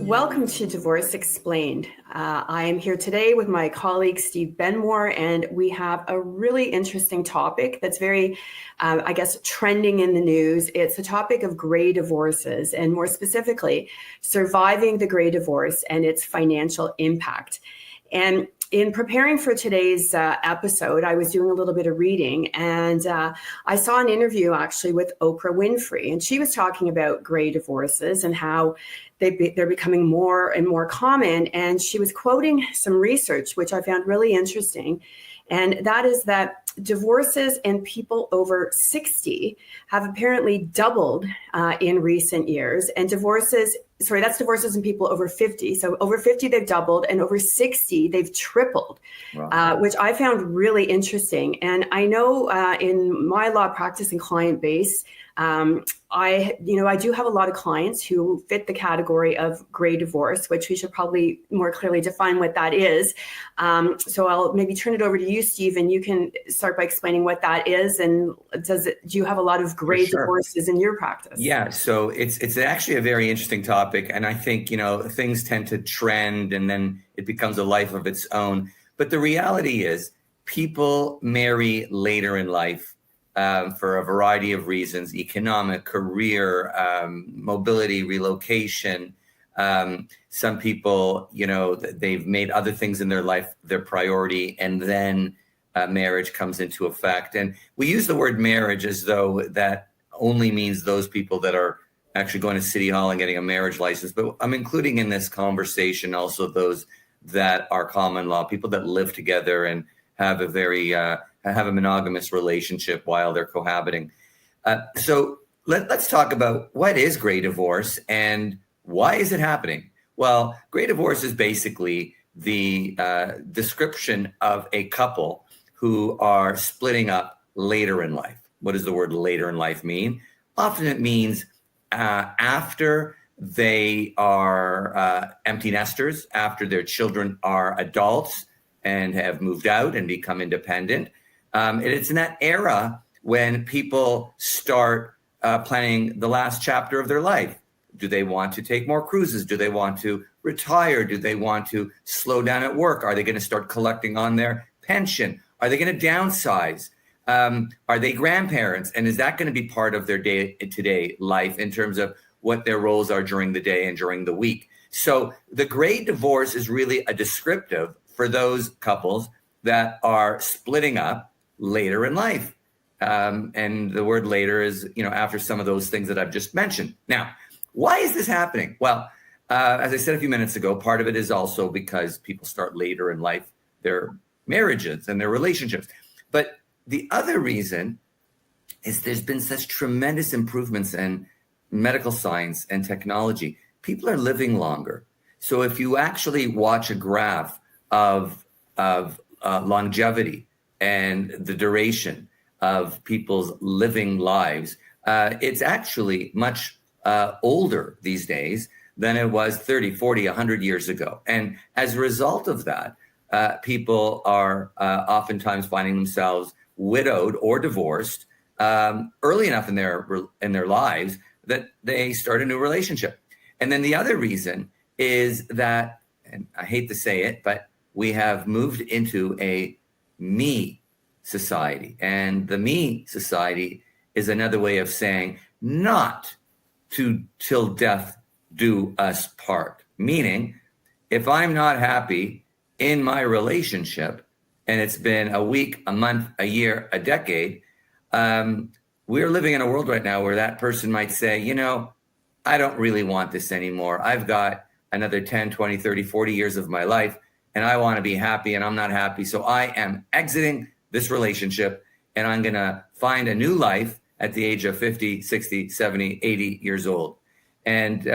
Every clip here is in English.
Welcome to Divorce Explained. I am here today with my colleague, Steve Benmor, and we have a really interesting topic that's very, trending in the news. It's the topic of gray divorces, and more specifically, surviving the gray divorce and its financial impact. And in preparing for today's episode, I was doing a little bit of reading, and I saw an interview actually with Oprah Winfrey, and she was talking about gray divorces and how they're becoming more and more common. And she was quoting some research, which I found really interesting. And that is that divorces in people over 60 have apparently doubled in recent years. And divorces in people over 50. So over 50, they've doubled, and over 60, they've tripled, wow. Which I found really interesting. And I know in my law practice and client base, I do have a lot of clients who fit the category of gray divorce, which we should probably more clearly define what that is. So I'll maybe turn it over to you, Steve, and you can start by explaining what that is. And do you have a lot of gray divorces in your practice? Yeah, so it's actually a very interesting topic. And I think, things tend to trend and then it becomes a life of its own. But the reality is people marry later in life. For a variety of reasons: economic, career, mobility, relocation. Some people, they've made other things in their life their priority, and then marriage comes into effect. And we use the word marriage as though that only means those people that are actually going to City Hall and getting a marriage license. But I'm including in this conversation also those that are common law, people that live together and have a monogamous relationship while they're cohabiting. So let's talk about what is gray divorce and why is it happening? Well, gray divorce is basically the description of a couple who are splitting up later in life. What does the word later in life mean? Often it means after they are empty nesters, after their children are adults and have moved out and become independent. And it's in that era when people start planning the last chapter of their life. Do they want to take more cruises? Do they want to retire? Do they want to slow down at work? Are they going to start collecting on their pension? Are they going to downsize? Are they grandparents? And is that going to be part of their day-to-day life in terms of what their roles are during the day and during the week? So the gray divorce is really a descriptive for those couples that are splitting up later in life. And the word later is, after some of those things that I've just mentioned. Now, why is this happening? Well, as I said a few minutes ago, part of it is also because people start later in life, their marriages and their relationships. But the other reason is there's been such tremendous improvements in medical science and technology. People are living longer. So if you actually watch a graph of longevity and the duration of people's living lives, it's actually much older these days than it was 30, 40, 100 years ago. And as a result of that, people are oftentimes finding themselves widowed or divorced early enough in their lives that they start a new relationship. And then the other reason is that, and I hate to say it, but we have moved into a me society. And the me society is another way of saying not to till death do us part. Meaning, if I'm not happy in my relationship, and it's been a week, a month, a year, a decade, we're living in a world right now where that person might say, I don't really want this anymore. I've got another 10, 20, 30, 40 years of my life, and I want to be happy, and I'm not happy. So I am exiting this relationship, and I'm going to find a new life at the age of 50, 60, 70, 80 years old. And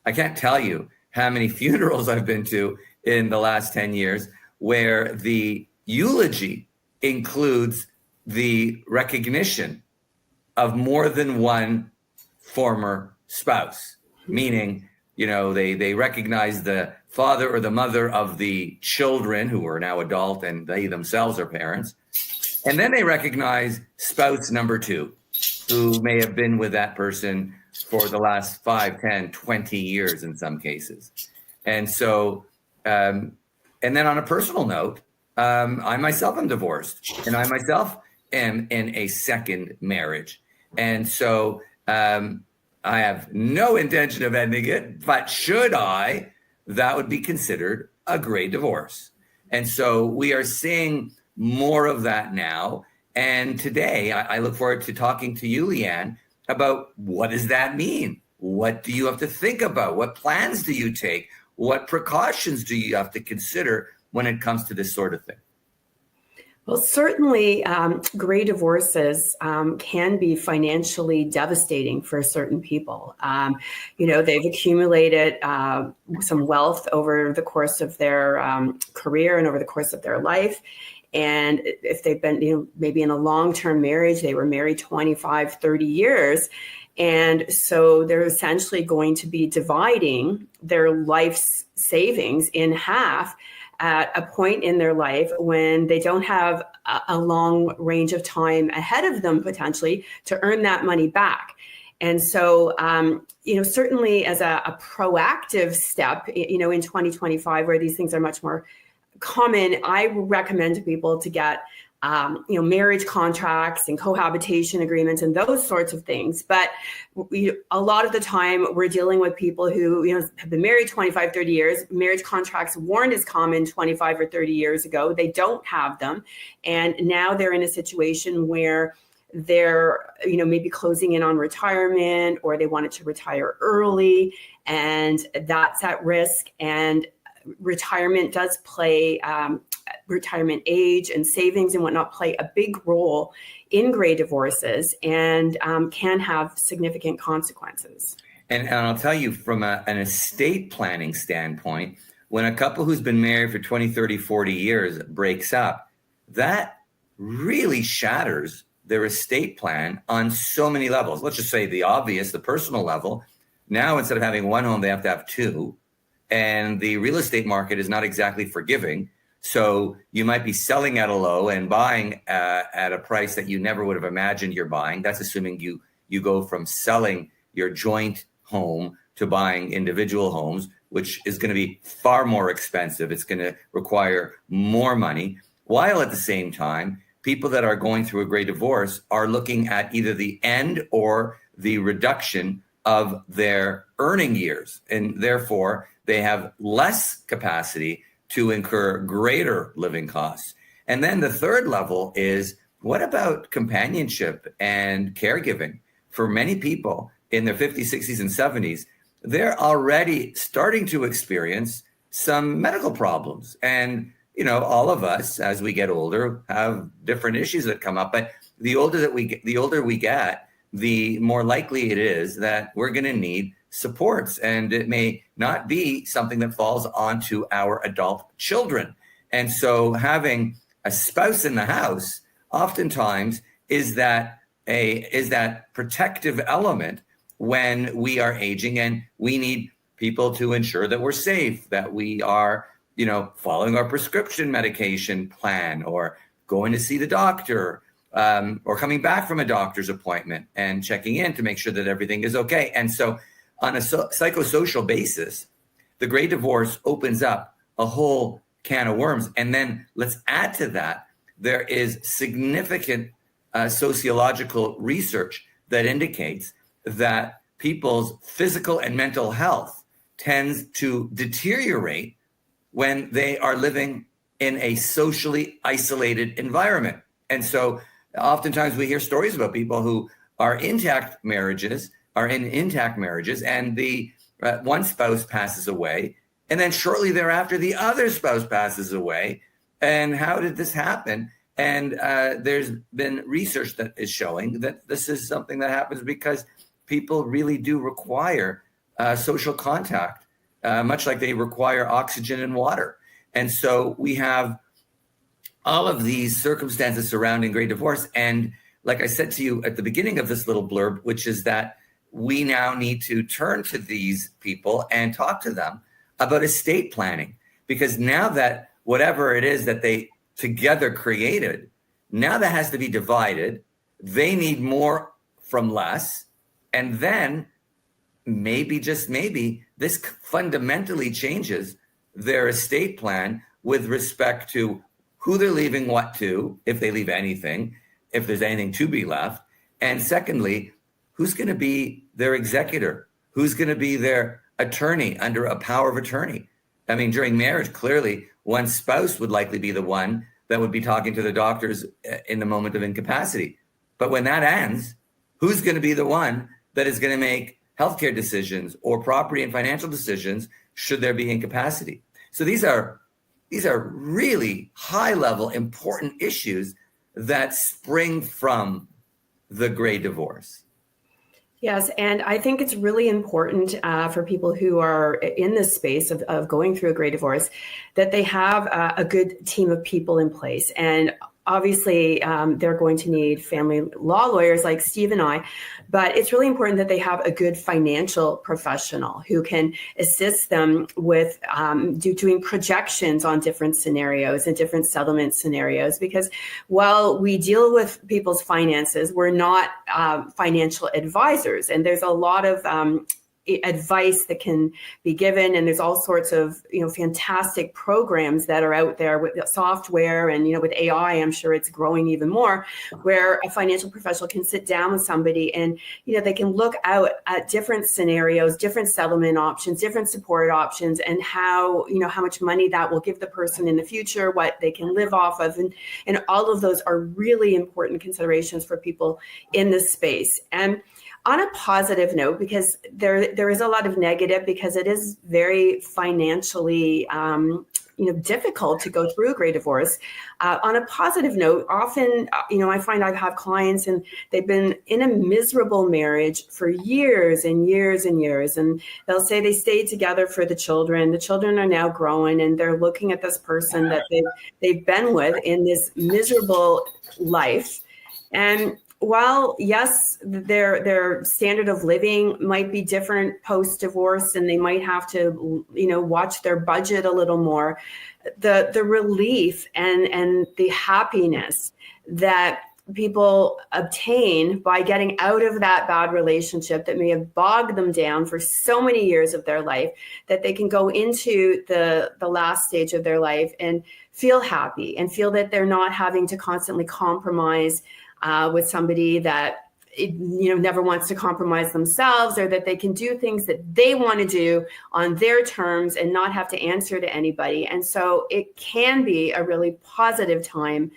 I can't tell you how many funerals I've been to in the last 10 years where the eulogy includes the recognition of more than one former spouse, meaning, they recognize the father or the mother of the children who are now adult and they themselves are parents. And then they recognize spouse number two, who may have been with that person for the last 5, 10, 20 years in some cases. And so, and then on a personal note, I myself am divorced, and I myself am in a second marriage. And so I have no intention of ending it, but should I, that would be considered a gray divorce. And so we are seeing more of that now. And today I look forward to talking to you, Leanne, about what does that mean? What do you have to think about? What plans do you take? What precautions do you have to consider when it comes to this sort of thing? Well, certainly, gray divorces can be financially devastating for certain people. They've accumulated some wealth over the course of their career and over the course of their life. And if they've been, maybe in a long-term marriage, they were married 25, 30 years. And so they're essentially going to be dividing their life's savings in half at a point in their life when they don't have a long range of time ahead of them potentially to earn that money back. And so, certainly as a proactive step, in 2025, where these things are much more common, I recommend to people to get marriage contracts and cohabitation agreements and those sorts of things. But a lot of the time we're dealing with people who have been married 25, 30 years. Marriage contracts weren't as common 25 or 30 years ago. They don't have them. And now they're in a situation where they're maybe closing in on retirement, or they wanted to retire early, and that's at risk. And retirement does play, retirement age and savings and whatnot play a big role in gray divorces, and can have significant consequences. And I'll tell you, from an estate planning standpoint, when a couple who's been married for 20, 30, 40 years breaks up, that really shatters their estate plan on so many levels. Let's just say the obvious, the personal level. Now, instead of having one home, they have to have two. And the real estate market is not exactly forgiving. So you might be selling at a low and buying at a price that you never would have imagined you're buying. That's assuming you go from selling your joint home to buying individual homes, which is going to be far more expensive. It's going to require more money, while at the same time, people that are going through a gray divorce are looking at either the end or the reduction of their earning years. And therefore, they have less capacity to incur greater living costs. And then the third level is, what about companionship and caregiving? For many people in their 50s, 60s, and 70s, they're already starting to experience some medical problems. And, all of us, as we get older, have different issues that come up. But the older we get, the more likely it is that we're going to need supports. And it may not be something that falls onto our adult children. And so having a spouse in the house oftentimes is that protective element when we are aging, and we need people to ensure that we're safe, that we are, following our prescription medication plan, or going to see the doctor, or coming back from a doctor's appointment and checking in to make sure that everything is okay. And so on a psychosocial basis, the gray divorce opens up a whole can of worms. And then let's add to that, there is significant sociological research that indicates that people's physical and mental health tends to deteriorate when they are living in a socially isolated environment. And so oftentimes we hear stories about people who are in intact marriages, and the one spouse passes away, and then shortly thereafter the other spouse passes away. And how did this happen? And there's been research that is showing that this is something that happens because people really do require social contact, much like they require oxygen and water. And so we have all of these circumstances surrounding gray divorce. And like I said to you at the beginning of this little blurb, which is that we now need to turn to these people and talk to them about estate planning, because now that whatever it is that they together created, now that has to be divided. They need more from less. And then maybe, just maybe, this fundamentally changes their estate plan with respect to who they're leaving what to, if they leave anything, if there's anything to be left. And secondly, who's going to be their executor? Who's going to be their attorney under a power of attorney? I mean, during marriage, clearly, one spouse would likely be the one that would be talking to the doctors in the moment of incapacity. But when that ends, who's going to be the one that is going to make healthcare decisions or property and financial decisions should there be incapacity? So these are really high-level, important issues that spring from the Great Divorce. Yes, and I think it's really important for people who are in this space of going through a great divorce that they have a good team of people in place. And obviously, they're going to need family law lawyers like Steve and I, but it's really important that they have a good financial professional who can assist them with doing projections on different scenarios and different settlement scenarios. Because while we deal with people's finances, we're not financial advisors, and there's a lot of advice that can be given, and there's all sorts of fantastic programs that are out there with software, and with AI, I'm sure it's growing even more, where a financial professional can sit down with somebody and they can look out at different scenarios, different settlement options, different support options, and how much money that will give the person in the future, what they can live off of, and all of those are really important considerations for people in this space. And on a positive note, because there is a lot of negative, because it is very financially difficult to go through a great divorce. On a positive note, often I find I have clients and they've been in a miserable marriage for years and years and years, and they'll say they stayed together for the children. The children are now growing, and they're looking at this person that they've been with in this miserable life. And while, yes, their standard of living might be different post-divorce, and they might have to, watch their budget a little more, the relief and the happiness that people obtain by getting out of that bad relationship that may have bogged them down for so many years of their life, that they can go into the last stage of their life and feel happy and feel that they're not having to constantly compromise with somebody that never wants to compromise themselves, or that they can do things that they want to do on their terms and not have to answer to anybody. And so it can be a really positive time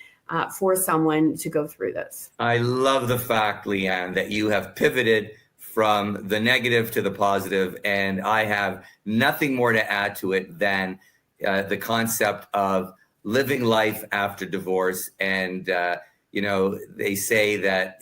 for someone to go through this. I love the fact, Leanne, that you have pivoted from the negative to the positive, and I have nothing more to add to it than the concept of living life after divorce. And they say that,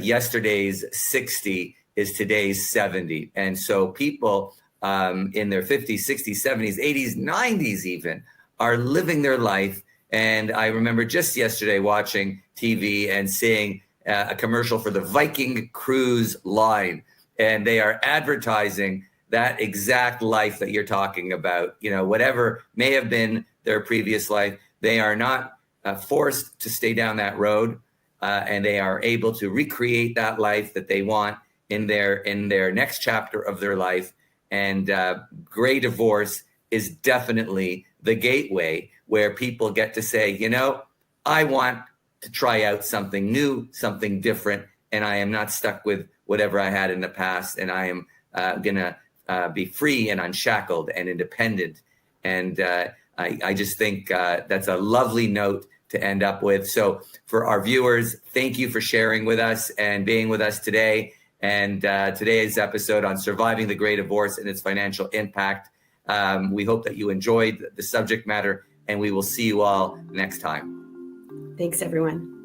yesterday's 60 is today's 70. And so people in their 50s, 60s, 70s, 80s, 90s even are living their life. And I remember just yesterday watching TV and seeing a commercial for the Viking Cruise Line. And they are advertising that exact life that you're talking about. Whatever may have been their previous life, they are not forced to stay down that road, and they are able to recreate that life that they want in their next chapter of their life. And Grey Divorce is definitely the gateway where people get to say, I want to try out something new, something different, and I am not stuck with whatever I had in the past, and I am gonna be free and unshackled and independent. And I just think that's a lovely note to end up with. So for our viewers, thank you for sharing with us and being with us today. And today's episode on surviving the Great Divorce and its financial impact. We hope that you enjoyed the subject matter, and we will see you all next time. Thanks, everyone.